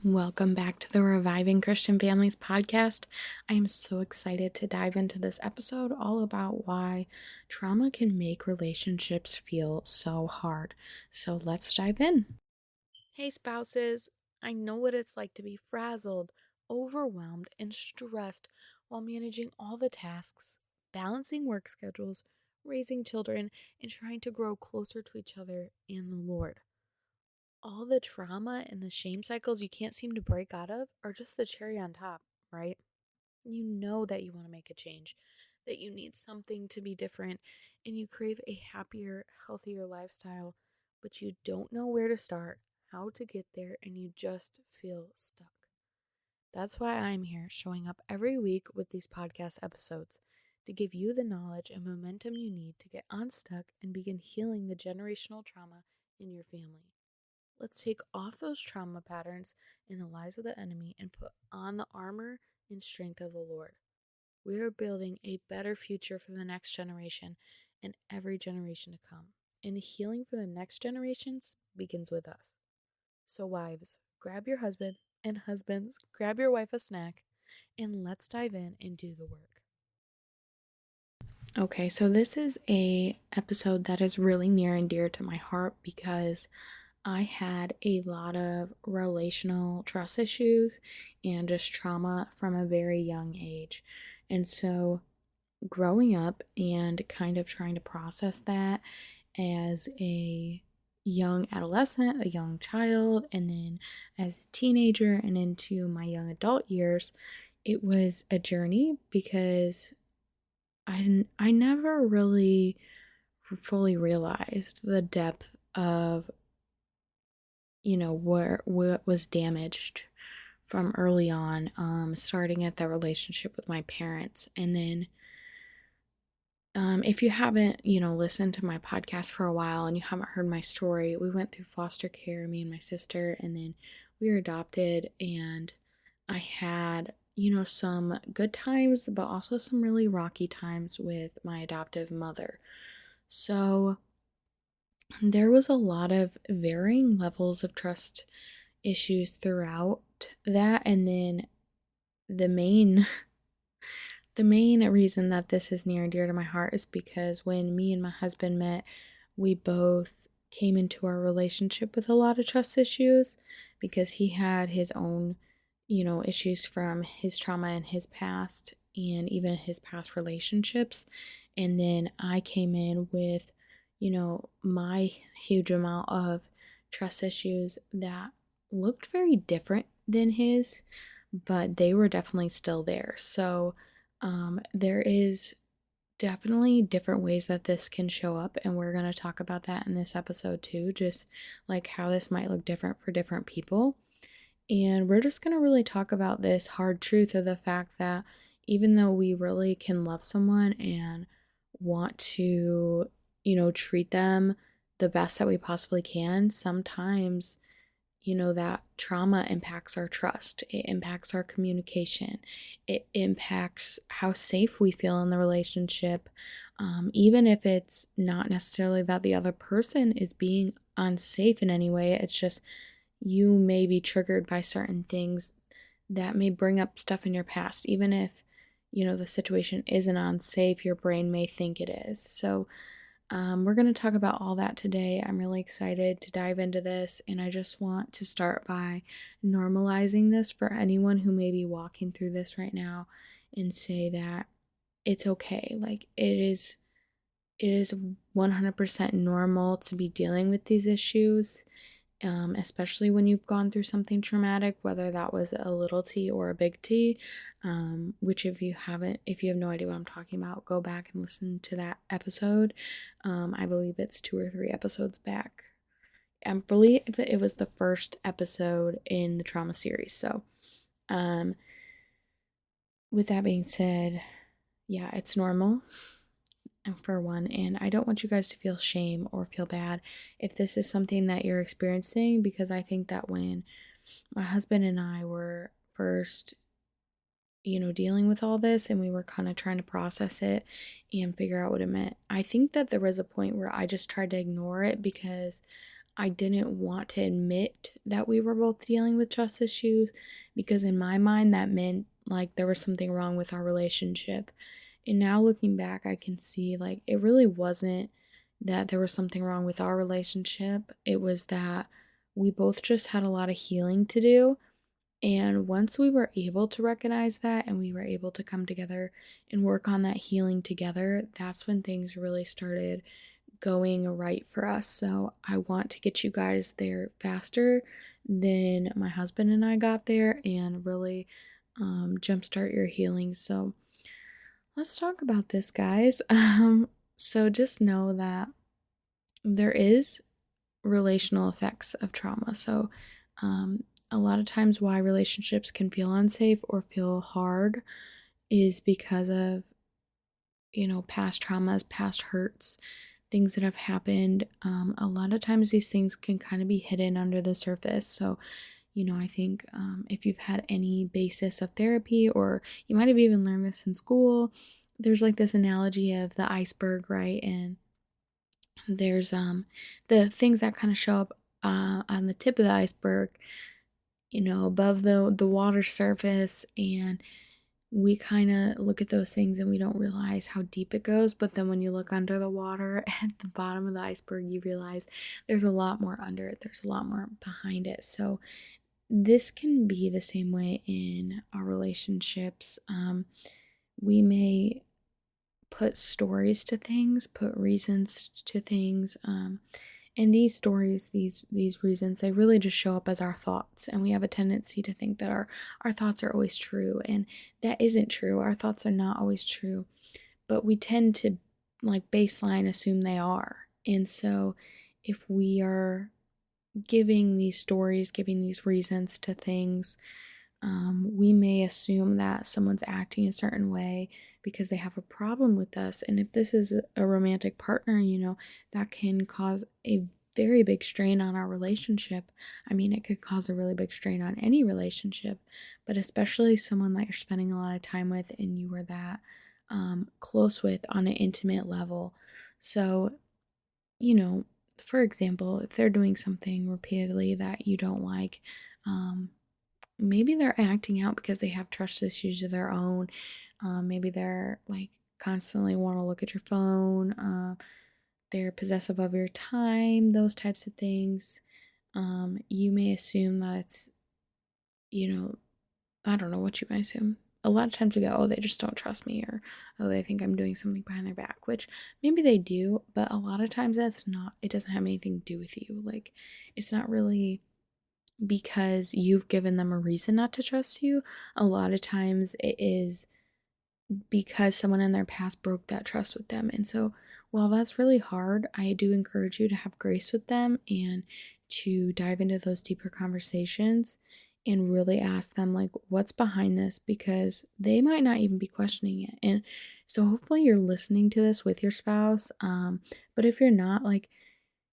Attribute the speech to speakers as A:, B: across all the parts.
A: Welcome back to the Reviving Christian Families podcast. I am so excited to dive into this episode all about why trauma can make relationships feel so hard. So let's dive in. Hey, spouses. I know what it's like to be frazzled, overwhelmed, and stressed while managing all the tasks, balancing work schedules, raising children, and trying to grow closer to each other and the Lord. All the trauma and the shame cycles you can't seem to break out of are just the cherry on top, right? You know that you want to make a change, that you need something to be different, and you crave a happier, healthier lifestyle, but you don't know where to start, how to get there, and you just feel stuck. That's why I'm here showing up every week with these podcast episodes to give you the knowledge and momentum you need to get unstuck and begin healing the generational trauma in your family. Let's take off those trauma patterns and the lies of the enemy and put on the armor and strength of the Lord. We are building a better future for the next generation and every generation to come. And the healing for the next generations begins with us. So, wives, grab your husband, and husbands, grab your wife a snack, and let's dive in and do the work. Okay, so this is a episode that is really near and dear to my heart because I had a lot of relational trust issues and just trauma from a very young age. And so growing up and kind of trying to process that as a young adolescent, a young child, and then as a teenager and into my young adult years, it was a journey because I never really fully realized the depth of what was damaged from early on, starting at the relationship with my parents. And then if you haven't, listened to my podcast for a while and you haven't heard my story, we went through foster care, me and my sister, and then we were adopted. And I had, some good times, but also some really rocky times with my adoptive mother. So there was a lot of varying levels of trust issues throughout that. And then the main the main reason that this is near and dear to my heart is because when me and my husband met, we both came into our relationship with a lot of trust issues because he had his own, issues from his trauma in his past and even his past relationships. And then I came in with, my huge amount of trust issues that looked very different than his, but they were definitely still there. So, there is definitely different ways that this can show up, and we're going to talk about that in this episode too, just like how this might look different for different people. And we're just going to really talk about this hard truth of the fact that even though we really can love someone and want to, treat them the best that we possibly can, sometimes that trauma impacts our trust. It impacts our communication. It impacts how safe we feel in the relationship. Even if it's not necessarily that the other person is being unsafe in any way, it's just you may be triggered by certain things that may bring up stuff in your past. Even if, the situation isn't unsafe, your brain may think it is. So, we're going to talk about all that today. I'm really excited to dive into this, and I just want to start by normalizing this for anyone who may be walking through this right now and say that it's okay. Like it is 100% normal to be dealing with these issues, especially when you've gone through something traumatic, whether that was a little T or a big T, which if you have no idea what I'm talking about, go back and listen to that episode. I believe it's 2 or 3 episodes back. I believe it was the first episode in the trauma series. So, with that being said, yeah, it's normal for one, and I don't want you guys to feel shame or feel bad if this is something that you're experiencing, because I think that when my husband and I were first, dealing with all this and we were kind of trying to process it and figure out what it meant, I think that there was a point where I just tried to ignore it because I didn't want to admit that we were both dealing with trust issues because in my mind that meant like there was something wrong with our relationship. And now looking back, I can see like it really wasn't that there was something wrong with our relationship. It was that we both just had a lot of healing to do. And once we were able to recognize that and we were able to come together and work on that healing together, that's when things really started going right for us. So I want to get you guys there faster than my husband and I got there and really jumpstart your healing. So let's talk about this, guys. So just know that there is relational effects of trauma. So a lot of times why relationships can feel unsafe or feel hard is because of past traumas, past hurts, things that have happened. A lot of times these things can kind of be hidden under the surface. So, I think if you've had any basis of therapy or you might have even learned this in school, there's like this analogy of the iceberg, right? And there's the things that kind of show up on the tip of the iceberg, above the water surface, and we kind of look at those things and we don't realize how deep it goes. But then when you look under the water at the bottom of the iceberg, you realize there's a lot more under it. There's a lot more behind it. So this can be the same way in our relationships. We may put stories to things, put reasons to things. And these stories, these reasons, they really just show up as our thoughts. And we have a tendency to think that our thoughts are always true. And that isn't true. Our thoughts are not always true. But we tend to like baseline assume they are. And so if we are giving these stories, giving these reasons to things, we may assume that someone's acting a certain way because they have a problem with us. And if this is a romantic partner, that can cause a very big strain on our relationship. I mean, it could cause a really big strain on any relationship, but especially someone that you're spending a lot of time with and you were that close with on an intimate level. So, you know, for example, if they're doing something repeatedly that you don't like, maybe they're acting out because they have trust issues of their own. Maybe they're like constantly want to look at your phone. They're possessive of your time, those types of things. You may assume that it's, I don't know what you might assume. A lot of times we go, oh, they just don't trust me, or oh, they think I'm doing something behind their back, which maybe they do, but a lot of times that's not, it doesn't have anything to do with you. Like, it's not really because you've given them a reason not to trust you. A lot of times it is because someone in their past broke that trust with them. And so, while that's really hard, I do encourage you to have grace with them and to dive into those deeper conversations and really ask them, like, what's behind this? Because they might not even be questioning it. And so, hopefully, you're listening to this with your spouse. But if you're not, like,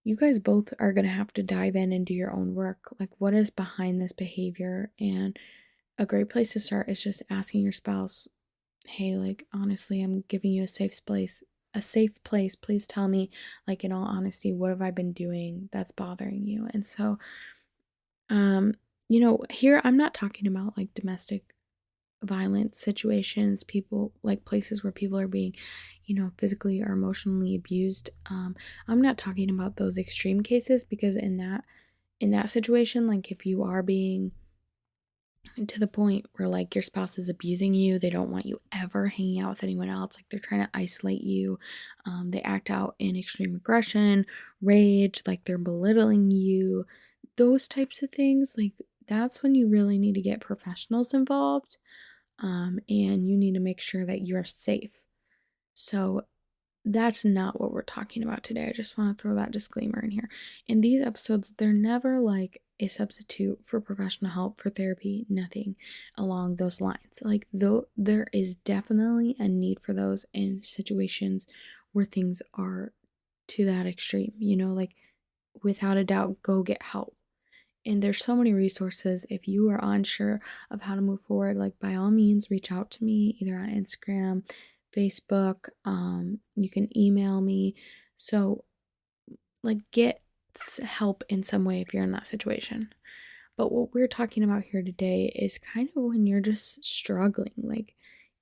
A: you guys both are going to have to dive in and do your own work. Like, what is behind this behavior? And a great place to start is just asking your spouse, hey, like, honestly, I'm giving you a safe place. A safe place. Please tell me, like, in all honesty, what have I been doing that's bothering you? And so, here I'm not talking about like domestic violence situations, people like places where people are being, physically or emotionally abused. I'm not talking about those extreme cases because in that situation, like if you are being to the point where like your spouse is abusing you, they don't want you ever hanging out with anyone else, like they're trying to isolate you, they act out in extreme aggression, rage, like they're belittling you, those types of things, like that's when you really need to get professionals involved, and you need to make sure that you're safe. So that's not what we're talking about today. I just want to throw that disclaimer in here. In these episodes, they're never like a substitute for professional help, for therapy, nothing along those lines. Like, though, there is definitely a need for those in situations where things are to that extreme, like without a doubt, go get help. And there's so many resources. If you are unsure of how to move forward, like by all means, reach out to me either on Instagram, Facebook. You can email me. So, like, get help in some way if you're in that situation. But what we're talking about here today is kind of when you're just struggling, like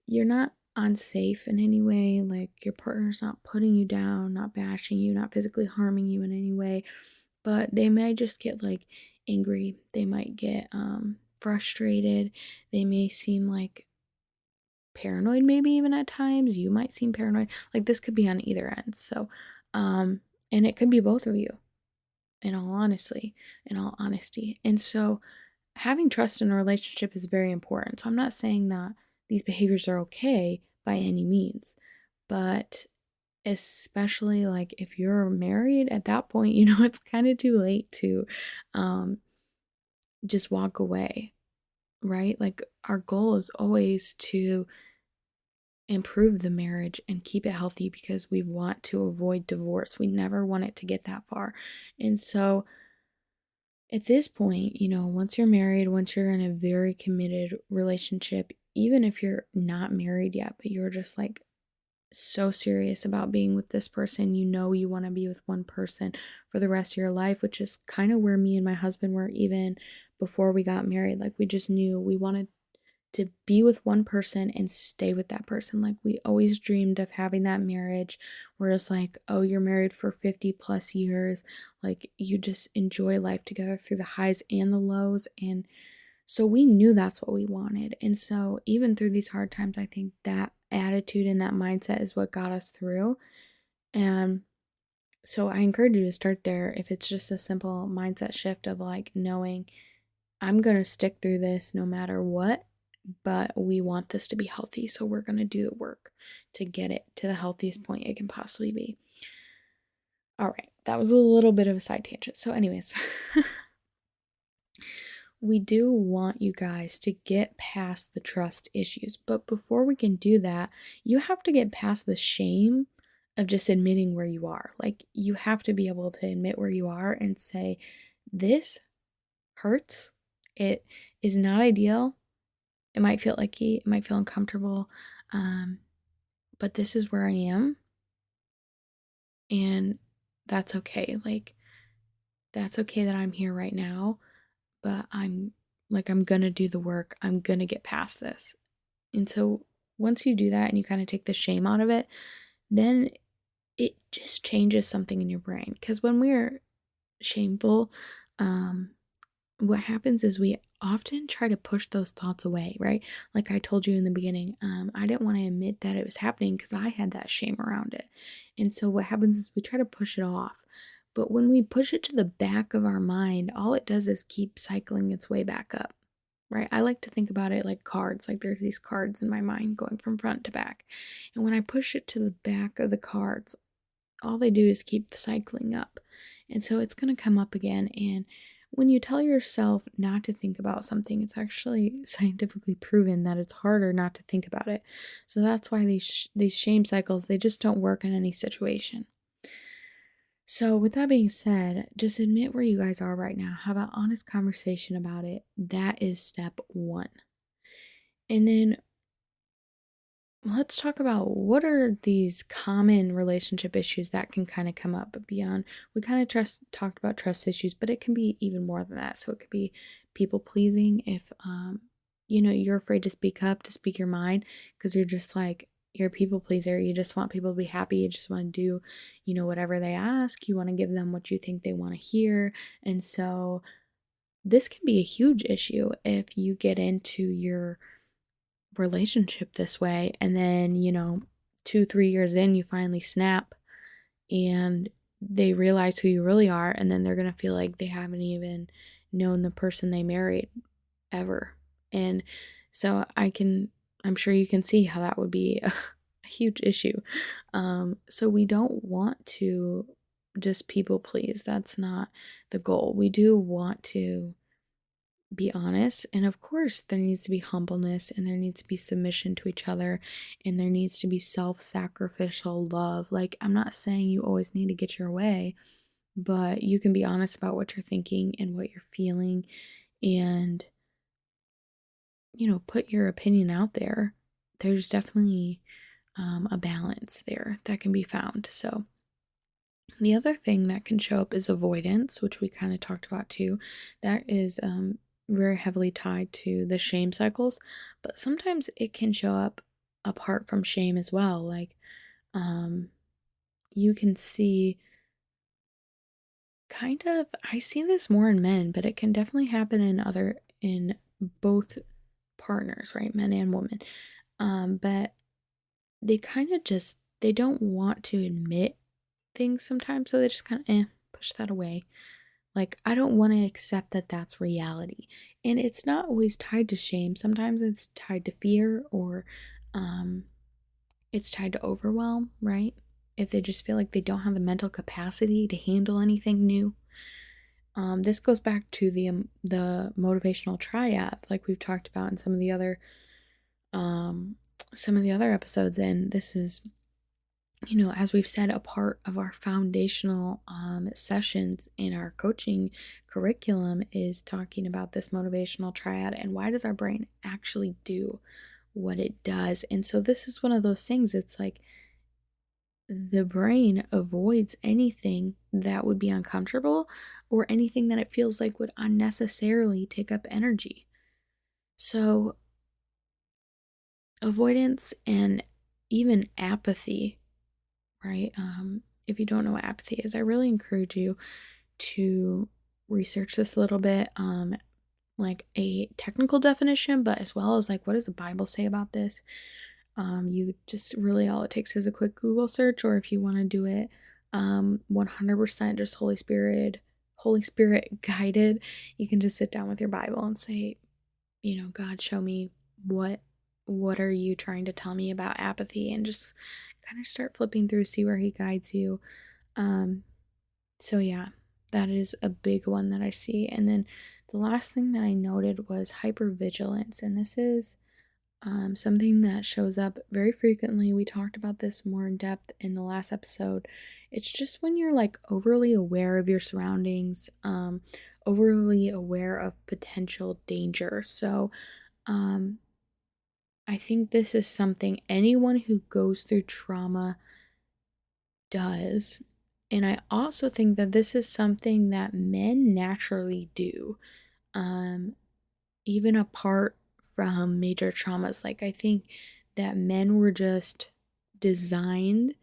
A: you're not unsafe in any way, like your partner's not putting you down, not bashing you, not physically harming you in any way, but they might just get like angry. They might get frustrated. They may seem like paranoid, maybe even at times. You might seem paranoid. Like this could be on either end. So, and it could be both of you, in all honesty. And so having trust in a relationship is very important. So I'm not saying that these behaviors are okay by any means, but especially like if you're married at that point, it's kind of too late to um just walk away, right? Like our goal is always to improve the marriage and keep it healthy because we want to avoid divorce. We never want it to get that far. And so at this point, once you're married, once you're in a very committed relationship, even if you're not married yet, but you're just like so serious about being with this person, you want to be with one person for the rest of your life, which is kind of where me and my husband were even before we got married. Like we just knew we wanted to be with one person and stay with that person. Like we always dreamed of having that marriage where it's like, oh, you're married for 50 plus years. Like you just enjoy life together through the highs and the lows. And so we knew that's what we wanted. And so even through these hard times, I think that attitude and that mindset is what got us through. And so I encourage you to start there if it's just a simple mindset shift of like knowing I'm going to stick through this no matter what, but we want this to be healthy. So we're going to do the work to get it to the healthiest point it can possibly be. All right. That was a little bit of a side tangent. So, anyways, we do want you guys to get past the trust issues. But before we can do that, you have to get past the shame of just admitting where you are. Like, you have to be able to admit where you are and say, this hurts. It is not ideal. It might feel icky. It might feel uncomfortable. But this is where I am. And that's okay. Like, that's okay that I'm here right now. But I'm gonna do the work. I'm gonna get past this. And so once you do that and you kind of take the shame out of it, then it just changes something in your brain. Because when we're shameful, what happens is we often try to push those thoughts away, right? Like I told you in the beginning, I didn't want to admit that it was happening because I had that shame around it. And so what happens is we try to push it off. But when we push it to the back of our mind, all it does is keep cycling its way back up, right? I like to think about it like cards, like there's these cards in my mind going from front to back. And when I push it to the back of the cards, all they do is keep cycling up. And so it's going to come up again. And when you tell yourself not to think about something, it's actually scientifically proven that it's harder not to think about it. So that's why these shame cycles, they just don't work in any situation. So with that being said, just admit where you guys are right now. Have an honest conversation about it. That is step one. And then let's talk about what are these common relationship issues that can kind of come up beyond. We kind of talked about trust issues, but it can be even more than that. So it could be people pleasing if you're afraid to speak up, to speak your mind, because you're just like you're a people pleaser. You just want people to be happy. You just want to do, whatever they ask. You want to give them what you think they want to hear. And so this can be a huge issue if you get into your relationship this way and then 2-3 years in you finally snap and they realize who you really are, and then they're gonna feel like they haven't even known the person they married ever. And so I'm sure you can see how that would be a huge issue. So we don't want to just people please. That's not the goal. We do want to be honest. And of course, there needs to be humbleness and there needs to be submission to each other and there needs to be self sacrificial love. Like, I'm not saying you always need to get your way, but you can be honest about what you're thinking and what you're feeling and, put your opinion out there. There's definitely a balance there that can be found. So, The other thing that can show up is avoidance, which we kind of talked about too. That is very heavily tied to the shame cycles, but sometimes it can show up apart from shame as well. Like, um, you can see kind of, I see this more in men, but it can definitely happen in both partners, right? Men and women. But they kind of just, they don't want to admit things sometimes, so they just kind of push that away. Like, I don't want to accept that that's reality. And it's not always tied to shame. Sometimes it's tied to fear, or um it's tied to overwhelm, right? If they just feel like they don't have the mental capacity to handle anything new. This goes back to the motivational triad, like we've talked about in um some of the other episodes. And this is, as we've said, a part of our foundational sessions in our coaching curriculum is talking about this motivational triad and why does our brain actually do what it does. And so this is one of those things. It's like the brain avoids anything that would be uncomfortable or anything that it feels like would unnecessarily take up energy. So avoidance and even apathy, right? If you don't know what apathy is, I really encourage you to research this a little bit, like a technical definition, but as well as like what does the Bible say about this. You just really, all it takes is a quick Google search, or if you want to do it 100% just Holy Spirit guided, you can just sit down with your Bible and say, God, show me what are you trying to tell me about apathy, and just kind of start flipping through, see where he guides you. Um, so yeah, that is a big one that I see. And then the last thing that I noted was hypervigilance, and this is something that shows up very frequently. We talked about this more in depth in the last episode. It's just when you're like overly aware of your surroundings, overly aware of potential danger. So, um, I think this is something anyone who goes through trauma does. And I also think that this is something that men naturally do, um, even apart from major traumas. Like, I think that men were just designed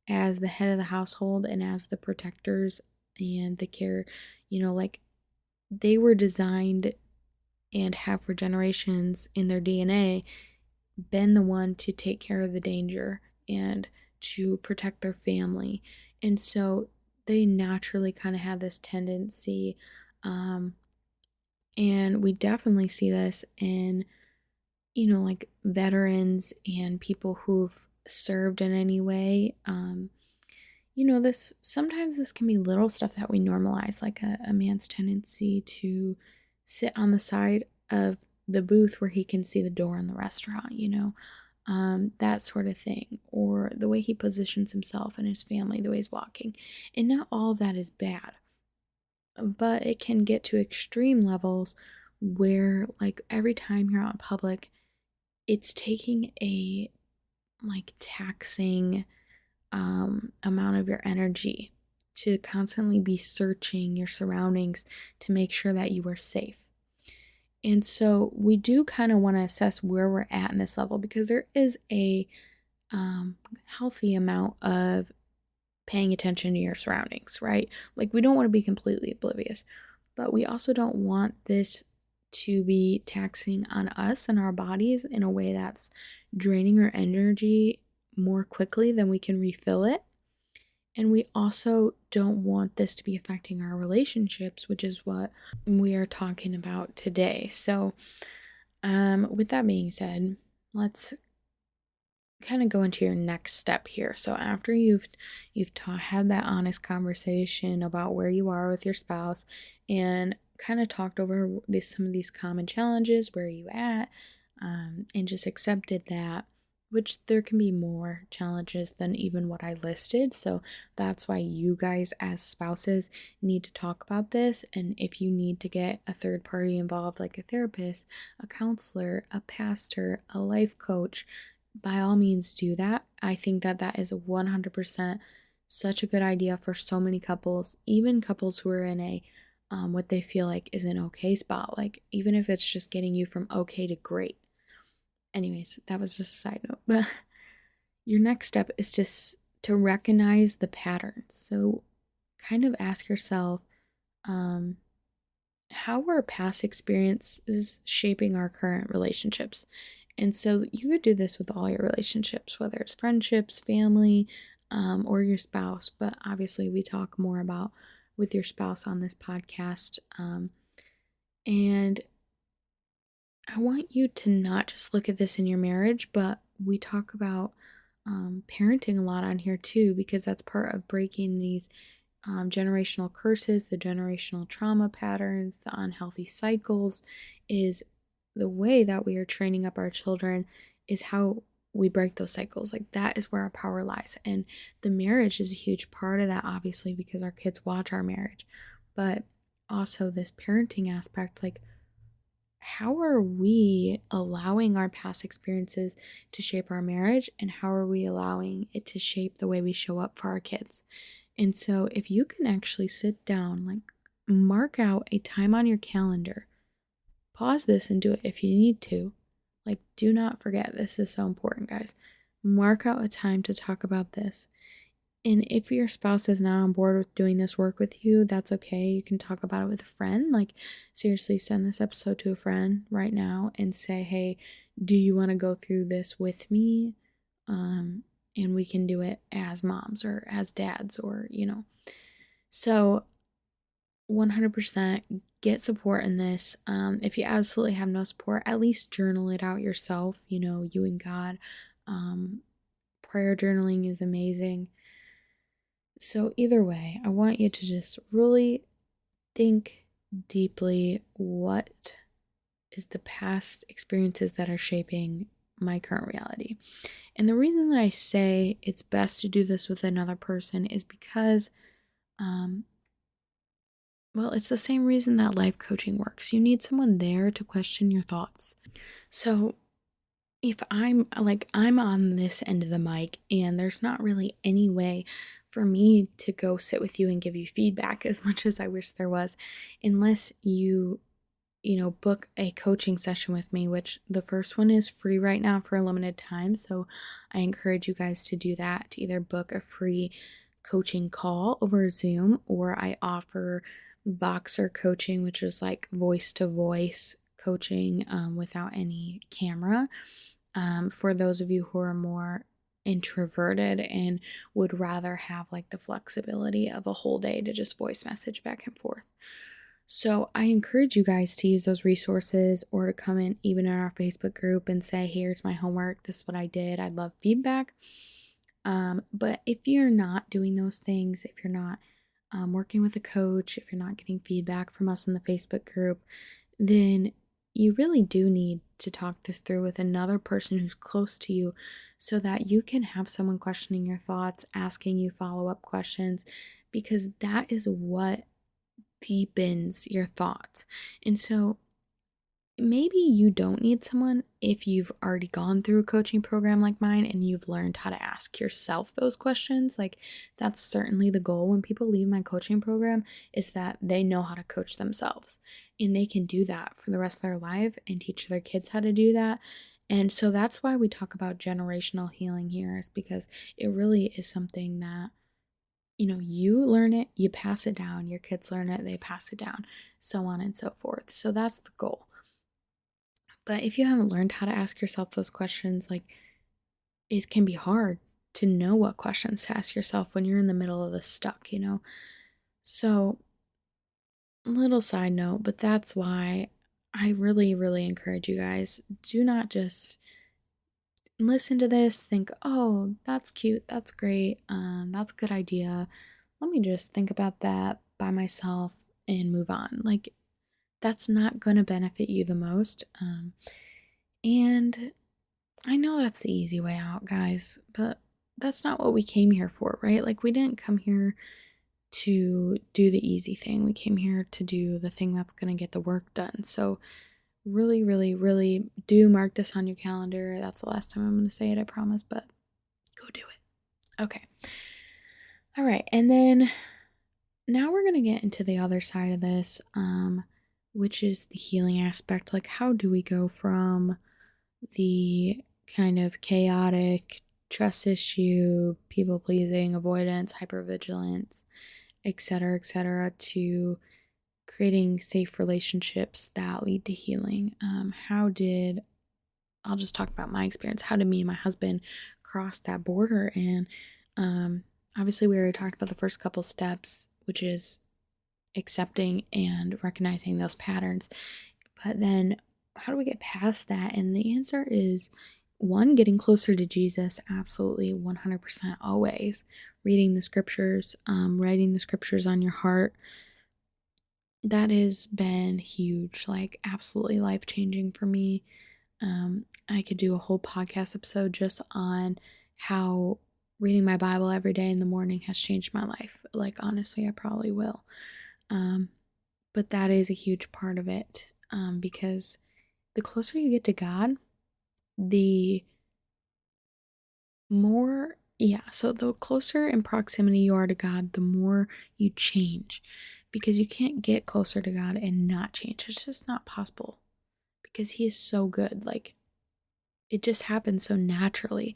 A: as the head of the household and as the protectors and the care, like they were designed and have for generations in their DNA been the one to take care of the danger and to protect their family. And so they naturally kind of have this tendency. Um, and we definitely see this in, like veterans and people who've served in any way. This sometimes this can be little stuff that we normalize, like a man's tendency to sit on the side of the booth where he can see the door in the restaurant, that sort of thing, or the way he positions himself and his family, the way he's walking. And not all of that is bad, but it can get to extreme levels where, like, every time you're out in public, it's taking a like taxing amount of your energy to constantly be searching your surroundings to make sure that you are safe. And so we do kind of want to assess where we're at in this level, because there is a healthy amount of paying attention to your surroundings, right? Like, we don't want to be completely oblivious, but we also don't want this to be taxing on us and our bodies in a way that's draining our energy more quickly than we can refill it. And we also don't want this to be affecting our relationships, which is what we are talking about today. So, with that being said, let's kind of go into your next step here. So after had that honest conversation about where you are with your spouse and kind of talked over some of these common challenges, where are you at, and just accepted that, which there can be more challenges than even what I listed. So that's why you guys as spouses need to talk about this. And if you need to get a third party involved, like a therapist, a counselor, a pastor, a life coach, by all means do that. I think that that is 100% such a good idea for so many couples, even couples who are in a what they feel like is an okay spot, like even if it's just getting you from okay to great. Anyways, that was just a side note. But your next step is just to recognize the patterns. So kind of ask yourself, um, how are past experiences shaping our current relationships? And so you could do this with all your relationships, whether it's friendships, family, or your spouse. But obviously, we talk more about with your spouse on this podcast. And I want you to not just look at this in your marriage, but we talk about parenting a lot on here too, because that's part of breaking these generational curses, the generational trauma patterns, the unhealthy cycles, is the way that we are training up our children, is how we break those cycles. Like that is where our power lies. And the marriage is a huge part of that, obviously, because our kids watch our marriage. But also this parenting aspect, like how are we allowing our past experiences to shape our marriage, and how are we allowing it to shape the way we show up for our kids? And so if you can actually sit down, like mark out a time on your calendar, pause this and do it if you need to. Like, do not forget, this is so important, guys. Mark out a time to talk about this. And if your spouse is not on board with doing this work with you, that's okay. You can talk about it with a friend. Like, seriously, send this episode to a friend right now and say, hey, do you want to go through this with me? And we can do it as moms or as dads, or, So 100% get support in this. If you absolutely have no support, at least journal it out yourself, you and God. Prayer journaling is amazing. So, either way, I want you to just really think deeply, what is the past experiences that are shaping my current reality. And the reason that I say it's best to do this with another person is because, well, it's the same reason that life coaching works. You need someone there to question your thoughts. So, if I'm on this end of the mic and there's not really any way for me to go sit with you and give you feedback as much as I wish there was, unless you book a coaching session with me, which the first one is free right now for a limited time. So I encourage you guys to do that, to either book a free coaching call over Zoom, or I offer Voxer coaching, which is like voice to voice coaching without any camera. For those of you who are more introverted and would rather have like the flexibility of a whole day to just voice message back and forth. So I encourage you guys to use those resources, or to come in even in our Facebook group and say, here's my homework, this is what I did, I'd love feedback. But if you're not doing those things, if you're not working with a coach, if you're not getting feedback from us in the Facebook group, then you really do need to talk this through with another person who's close to you, so that you can have someone questioning your thoughts, asking you follow-up questions, because that is what deepens your thoughts. And so maybe you don't need someone if you've already gone through a coaching program like mine and you've learned how to ask yourself those questions. Like, that's certainly the goal when people leave my coaching program, is that they know how to coach themselves, and they can do that for the rest of their life and teach their kids how to do that. And so that's why we talk about generational healing here, is because it really is something that you learn it, you pass it down, your kids learn it, they pass it down, so on and so forth. So that's the goal. But if you haven't learned how to ask yourself those questions, like, it can be hard to know what questions to ask yourself when you're in the middle of the stuck. So, little side note, but that's why I really, really encourage you guys, do not just listen to this, think, oh, that's cute, that's great, that's a good idea. Let me just think about that by myself and move on. Like, that's not going to benefit you the most. And I know that's the easy way out, guys, but that's not what we came here for, right? Like, we didn't come here to do the easy thing. We came here to do the thing that's going to get the work done. So, really, really, really do mark this on your calendar. That's the last time I'm going to say it, I promise, but go do it. Okay. All right, and then now we're going to get into the other side of this, which is the healing aspect. Like, how do we go from the kind of chaotic trust issue, people pleasing, avoidance, hypervigilance, etc., to creating safe relationships that lead to healing? I'll just talk about my experience. How did me and my husband cross that border? And um, obviously, we already talked about the first couple steps, which is accepting and recognizing those patterns. But then, how do we get past that? And the answer is one, getting closer to Jesus, absolutely 100% always. Reading the scriptures, writing the scriptures on your heart. That has been huge, like absolutely life changing for me. I could do a whole podcast episode just on how reading my Bible every day in the morning has changed my life. Like, honestly, I probably will. Um, but that is a huge part of it, because the closer you get to God, the more, yeah, so the closer in proximity you are to God, the more you change, because you can't get closer to God and not change. It's just not possible because He is so good. Like, it just happens so naturally.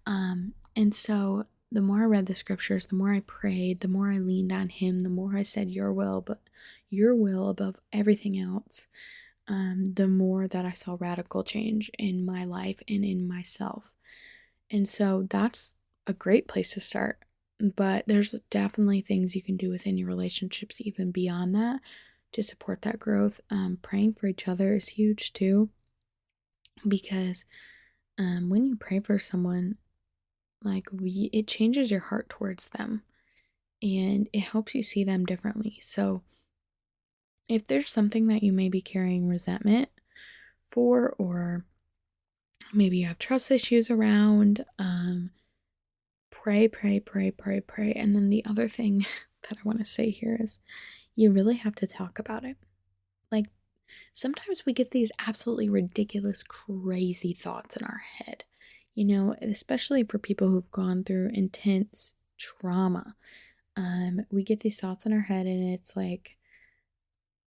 A: And so the more I read the scriptures, the more I prayed, the more I leaned on Him, the more I said, Your will, but Your will above everything else, the more that I saw radical change in my life and in myself. And so that's a great place to start. But there's definitely things you can do within your relationships, even beyond that, to support that growth. Praying for each other is huge too, because when you pray for someone, like it changes your heart towards them and it helps you see them differently. So if there's something that you may be carrying resentment for, or maybe you have trust issues around, pray, pray, pray, pray, pray. And then the other thing that I want to say here is you really have to talk about it. Like, sometimes we get these absolutely ridiculous, crazy thoughts in our head, especially for people who've gone through intense trauma. We get these thoughts in our head, and it's like,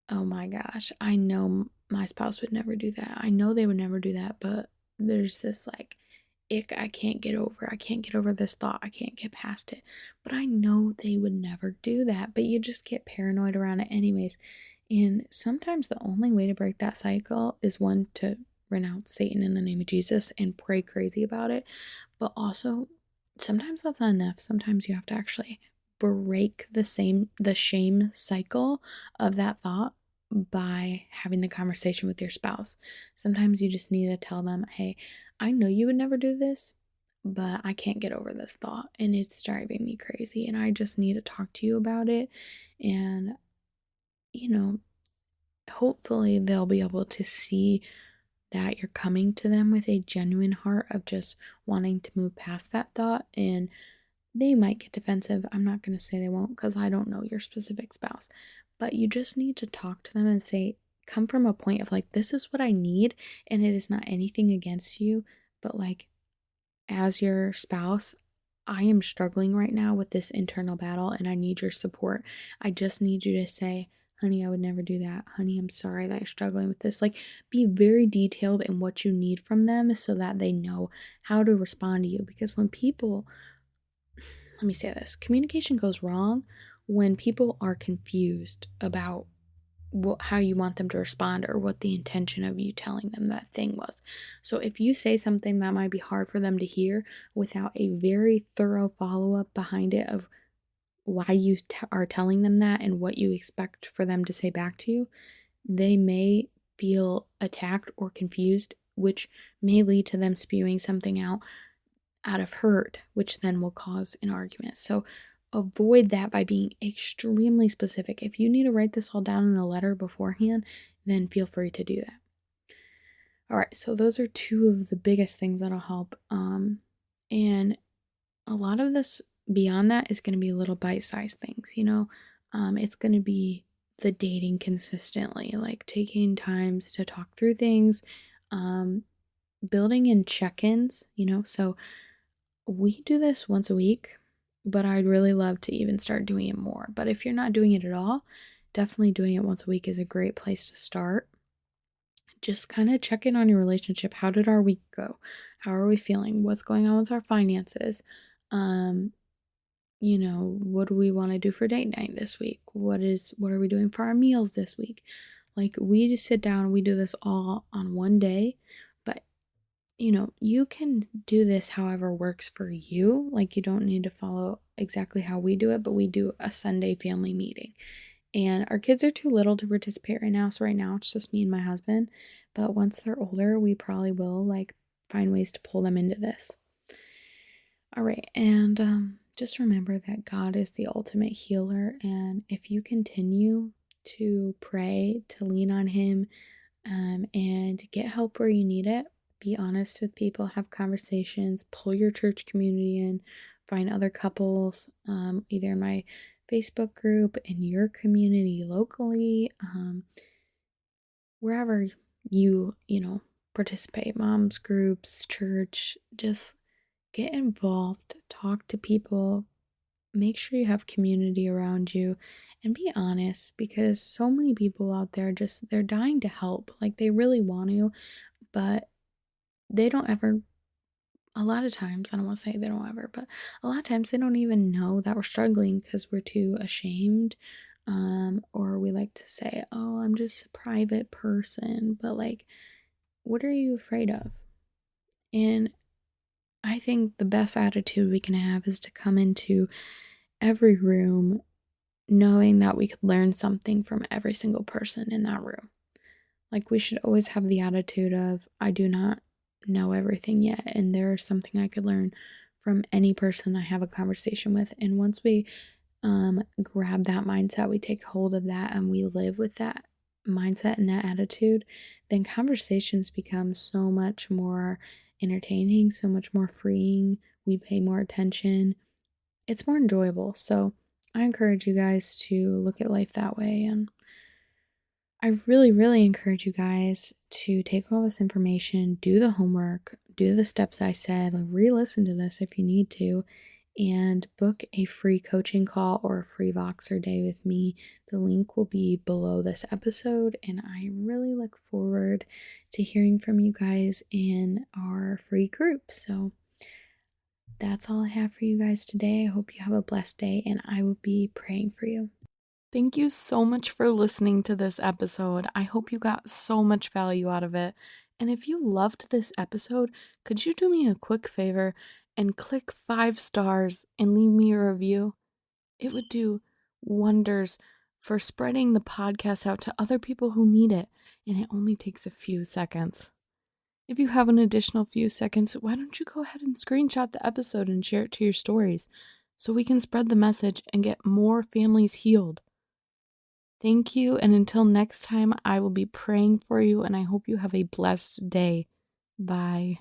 A: oh my gosh, I know my spouse would never do that. I know they would never do that, but there's this like ick I can't get over. I can't get over this thought. I can't get past it. But I know they would never do that. But you just get paranoid around it anyways. And sometimes the only way to break that cycle is one, to renounce Satan in the name of Jesus and pray crazy about it. But also, sometimes that's not enough. Sometimes you have to actually break the shame cycle of that thought by having the conversation with your spouse. Sometimes you just need to tell them, hey, I know you would never do this, but I can't get over this thought and it's driving me crazy and I just need to talk to you about it. And, you know, hopefully they'll be able to see that you're coming to them with a genuine heart of just wanting to move past that thought. And they might get defensive. I'm not going to say they won't because I don't know your specific spouse. But you just need to talk to them and say, come from a point of like, this is what I need. And it is not anything against you. But like, as your spouse, I am struggling right now with this internal battle and I need your support. I just need you to say, honey, I would never do that. Honey, I'm sorry that you're struggling with this. Like, be very detailed in what you need from them so that they know how to respond to you. Because when people, let me say this, communication goes wrong when people are confused about how you want them to respond or what the intention of you telling them that thing was. So if you say something that might be hard for them to hear without a very thorough follow-up behind it of why you are telling them that and what you expect for them to say back to you, they may feel attacked or confused, which may lead to them spewing something out of hurt, which then will cause an argument. So avoid that by being extremely specific. If you need to write this all down in a letter beforehand, then feel free to do that. All right, so those are two of the biggest things that'll help. And a lot of this beyond that is going to be little bite-sized things. It's going to be the dating consistently, like taking times to talk through things, building in check-ins. So we do this once a week. but I'd really love to even start doing it more. But if you're not doing it at all, definitely doing it once a week is a great place to start. Just kind of check in on your relationship. How did our week go? How are we feeling? What's going on with our finances? Um, what do we want to do for date night this week? What are we doing for our meals this week? Like, we just sit down, we do this all on one day, but you can do this however works for you. Like, you don't need to follow exactly how we do it, but we do a Sunday family meeting. And our kids are too little to participate right now, so right now it's just me and my husband. But once they're older, we probably will like find ways to pull them into this. All right, and just remember that God is the ultimate healer, and if you continue to pray, to lean on Him, and get help where you need it, be honest with people, have conversations, pull your church community in, find other couples, either in my Facebook group, in your community locally, wherever you participate, moms groups, church, just get involved, talk to people, make sure you have community around you, and be honest, because so many people out there they're dying to help. Like, they really want to, but they don't ever, a lot of times, I don't want to say they don't ever, but a lot of times they don't even know that we're struggling because we're too ashamed. Or we like to say, oh, I'm just a private person, but like, what are you afraid of? And I think the best attitude we can have is to come into every room knowing that we could learn something from every single person in that room. Like, we should always have the attitude of, I do not know everything yet, and there's something I could learn from any person I have a conversation with. And once we grab that mindset, we take hold of that, and we live with that mindset and that attitude, then conversations become so much more entertaining, so much more freeing. We pay more attention. It's more enjoyable. So I encourage you guys to look at life that way. And I really, really encourage you guys to take all this information, do the homework, do the steps I said, like, re-listen to this if you need to, and book a free coaching call or a free Voxer day with me. The link will be below this episode, and I really look forward to hearing from you guys in our free group. So that's all I have for you guys today. I hope you have a blessed day, and I will be praying for you. Thank you so much for listening to this episode. I hope you got so much value out of it. And if you loved this episode, could you do me a quick favor and click 5 stars and leave me a review? It would do wonders for spreading the podcast out to other people who need it, and it only takes a few seconds. If you have an additional few seconds, why don't you go ahead and screenshot the episode and share it to your stories so we can spread the message and get more families healed. Thank you, and until next time, I will be praying for you, and I hope you have a blessed day. Bye.